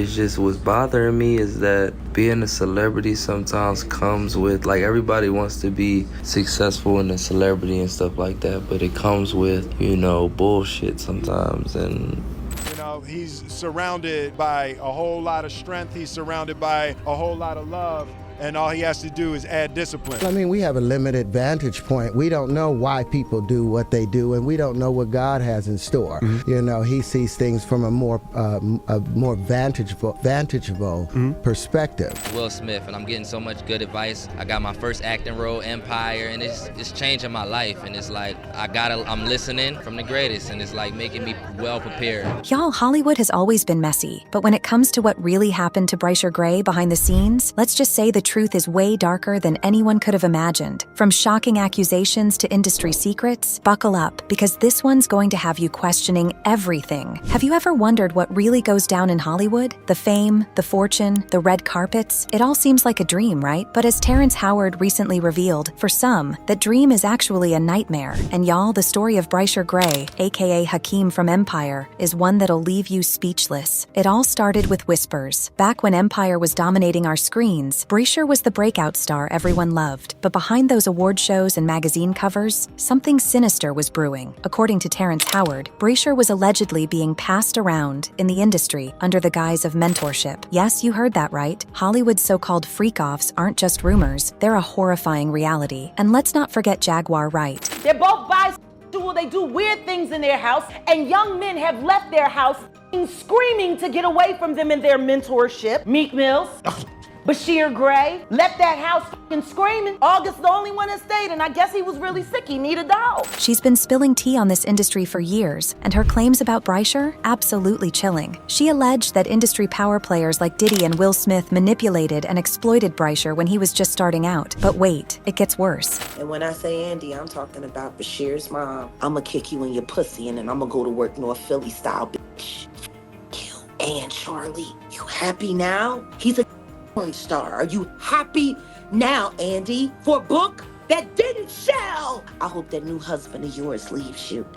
It's just what's bothering me is that being a celebrity sometimes comes with, like, everybody wants to be successful in a celebrity and stuff like that, but it comes with, bullshit sometimes. And he's surrounded by a whole lot of strength. He's surrounded by a whole lot of love. And all he has to do is add discipline. I mean, we have a limited vantage point. We don't know why people do what they do, and we don't know what God has in store. Mm-hmm. He sees things from a more vantageable perspective. Will Smith, and I'm getting so much good advice. I got my first acting role, Empire, and it's changing my life. And it's like I'm listening from the greatest, and it's like making me well prepared. Y'all, Hollywood has always been messy, but when it comes to what really happened to Bryshere Gray behind the scenes, let's just say the truth is way darker than anyone could have imagined. From shocking accusations to industry secrets, buckle up, because this one's going to have you questioning everything. Have you ever wondered what really goes down in Hollywood? The fame, the fortune, the red carpets? It all seems like a dream, right? But as Terrence Howard recently revealed, for some, that dream is actually a nightmare. And y'all, the story of Bryshere Gray, aka Hakeem from Empire, is one that'll leave you speechless. It all started with whispers. Back when Empire was dominating our screens, Bryshere was the breakout star everyone loved, but behind those award shows and magazine covers, something sinister was brewing. According to Terrence Howard, Bryshere was allegedly being passed around in the industry under the guise of mentorship. Yes, you heard that right. Hollywood's so-called freak-offs aren't just rumors, they're a horrifying reality. And let's not forget Jaguar Wright. They're both bisexual, they do weird things in their house, and young men have left their house screaming to get away from them in their mentorship. Meek Mills. Bryshere Gray left that house screaming. August the only one that stayed, and I guess he was really sick. He needed a dog. She's been spilling tea on this industry for years, and her claims about Bryshere? Absolutely chilling. She alleged that industry power players like Diddy and Will Smith manipulated and exploited Bryshere when he was just starting out. But wait, it gets worse. And when I say Andy, I'm talking about Bryshere's mom. I'ma kick you in your pussy, and then I'ma go to work North Philly style, bitch. You and Charlie, you happy now? He's a star. Are you happy now, Andy? For a book that didn't sell? I hope that new husband of yours leaves you,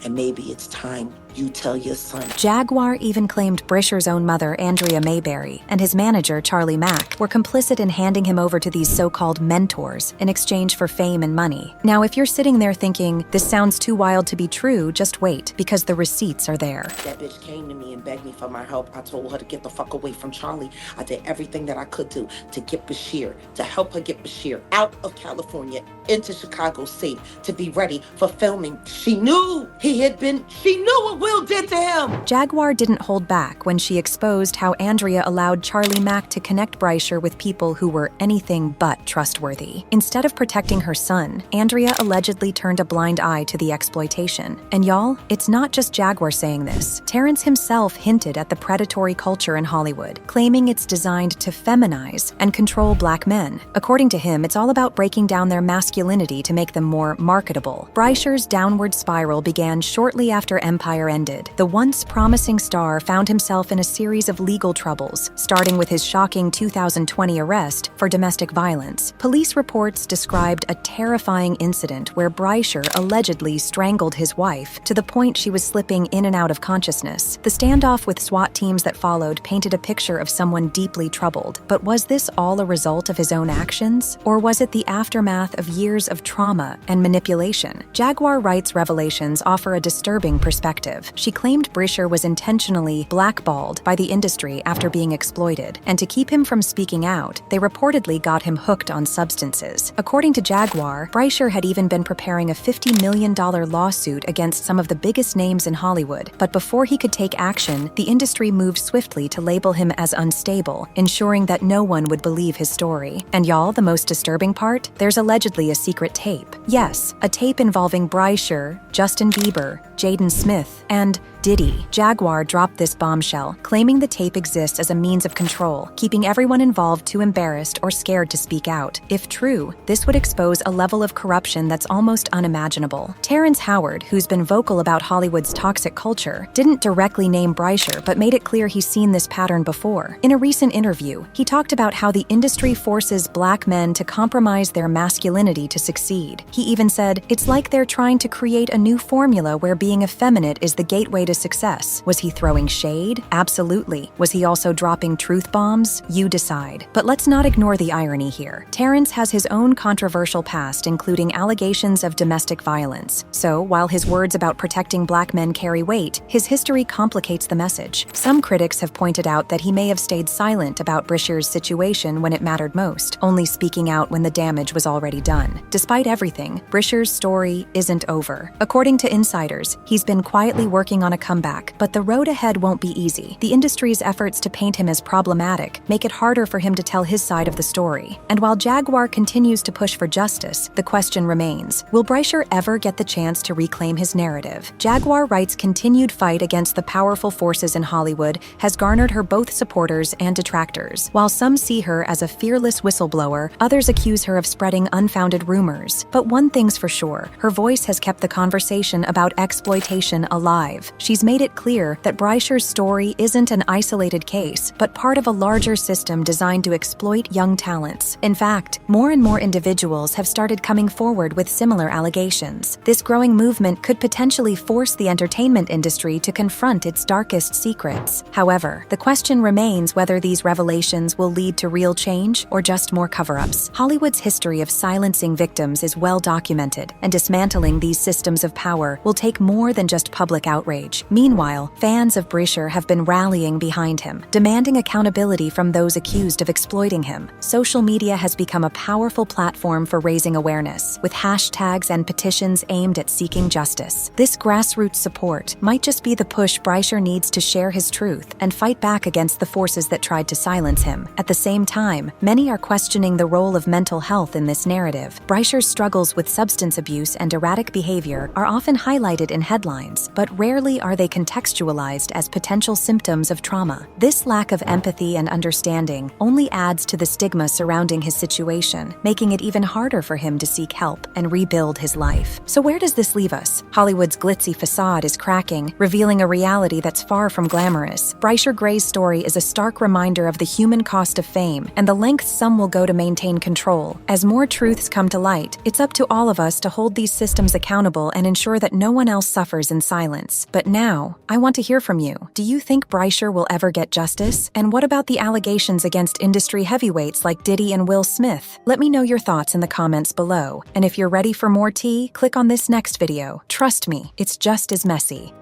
and maybe it's time you tell your son. Jaguar even claimed Bryshere's own mother, Andrea Mayberry, and his manager, Charlie Mack, were complicit in handing him over to these so-called mentors in exchange for fame and money. Now, if you're sitting there thinking, this sounds too wild to be true, just wait, because the receipts are there. That bitch came to me and begged me for my help. I told her to get the fuck away from Charlie. I did everything that I could do to get Bryshere, to help her get Bryshere out of California into Chicago safe, to be ready for filming. She knew what Will did to him. Jaguar didn't hold back when she exposed how Andrea allowed Charlie Mack to connect Bryshere with people who were anything but trustworthy. Instead of protecting her son, Andrea allegedly turned a blind eye to the exploitation. And y'all, it's not just Jaguar saying this. Terrence himself hinted at the predatory culture in Hollywood, claiming it's designed to feminize and control black men. According to him, it's all about breaking down their masculinity to make them more marketable. Bryshere's downward spiral began shortly after Empire ended. The once promising star found himself in a series of legal troubles, starting with his shocking 2020 arrest for domestic violence. Police reports described a terrifying incident where Bryshere allegedly strangled his wife to the point she was slipping in and out of consciousness. The standoff with SWAT teams that followed painted a picture of someone deeply troubled. But was this all a result of his own actions? Or was it the aftermath of years of trauma and manipulation? Jaguar Wright's revelations offer a disturbing perspective. She claimed Bryshere was intentionally blackballed by the industry after being exploited, and to keep him from speaking out, they reportedly got him hooked on substances. According to Jaguar, Bryshere had even been preparing a $50 million lawsuit against some of the biggest names in Hollywood, but before he could take action, the industry moved swiftly to label him as unstable, ensuring that no one would believe his story. And y'all, the most disturbing part? There's allegedly a secret tape. Yes, a tape involving Bryshere, Justin Bieber, Jaden Smith, and Diddy. Jaguar dropped this bombshell, claiming the tape exists as a means of control, keeping everyone involved too embarrassed or scared to speak out. If true, this would expose a level of corruption that's almost unimaginable. Terrence Howard, who's been vocal about Hollywood's toxic culture, didn't directly name Bryshere, but made it clear he's seen this pattern before. In a recent interview, he talked about how the industry forces black men to compromise their masculinity masculinity to succeed. He even said, "It's like they're trying to create a new formula where being effeminate is the gateway to success." Was he throwing shade? Absolutely. Was he also dropping truth bombs? You decide. But let's not ignore the irony here. Terrence has his own controversial past, including allegations of domestic violence. So, while his words about protecting black men carry weight, his history complicates the message. Some critics have pointed out that he may have stayed silent about Bryshere's situation when it mattered most, only speaking out when the damage was already done. Despite everything, Bryshere's story isn't over. According to insiders, he's been quietly working on a comeback, but the road ahead won't be easy. The industry's efforts to paint him as problematic make it harder for him to tell his side of the story. And while Jaguar continues to push for justice, the question remains, will Bryshere ever get the chance to reclaim his narrative? Jaguar writes continued fight against the powerful forces in Hollywood has garnered her both supporters and detractors. While some see her as a fearless whistleblower, others accuse her of spreading unfounded rumors. But one thing's for sure, her voice has kept the conversation about exploitation alive. She's made it clear that Bryshere's story isn't an isolated case, but part of a larger system designed to exploit young talents. In fact, more and more individuals have started coming forward with similar allegations. This growing movement could potentially force the entertainment industry to confront its darkest secrets. However, the question remains whether these revelations will lead to real change or just more cover-ups. Hollywood's history of silencing victims is well documented, and dismantling these systems of power will take more than just public outrage. Meanwhile, fans of Bryshere have been rallying behind him, demanding accountability from those accused of exploiting him. Social media has become a powerful platform for raising awareness, with hashtags and petitions aimed at seeking justice. This grassroots support might just be the push Bryshere needs to share his truth and fight back against the forces that tried to silence him. At the same time, many are questioning the role of mental health in this narrative. Bryshere's struggles with substance abuse and erratic behavior are often highlighted in headlines, but rarely are they contextualized as potential symptoms of trauma. This lack of empathy and understanding only adds to the stigma surrounding his situation, making it even harder for him to seek help and rebuild his life. So where does this leave us? Hollywood's glitzy facade is cracking, revealing a reality that's far from glamorous. Bryshere Gray's story is a stark reminder of the human cost of fame and the lengths some will go to maintain control. As more truths come to light, it's up to all of us to hold these systems accountable and ensure that no one else suffers in silence. But now, I want to hear from you. Do you think Bryshere will ever get justice? And what about the allegations against industry heavyweights like Diddy and Will Smith? Let me know your thoughts in the comments below. And if you're ready for more tea, click on this next video. Trust me, it's just as messy.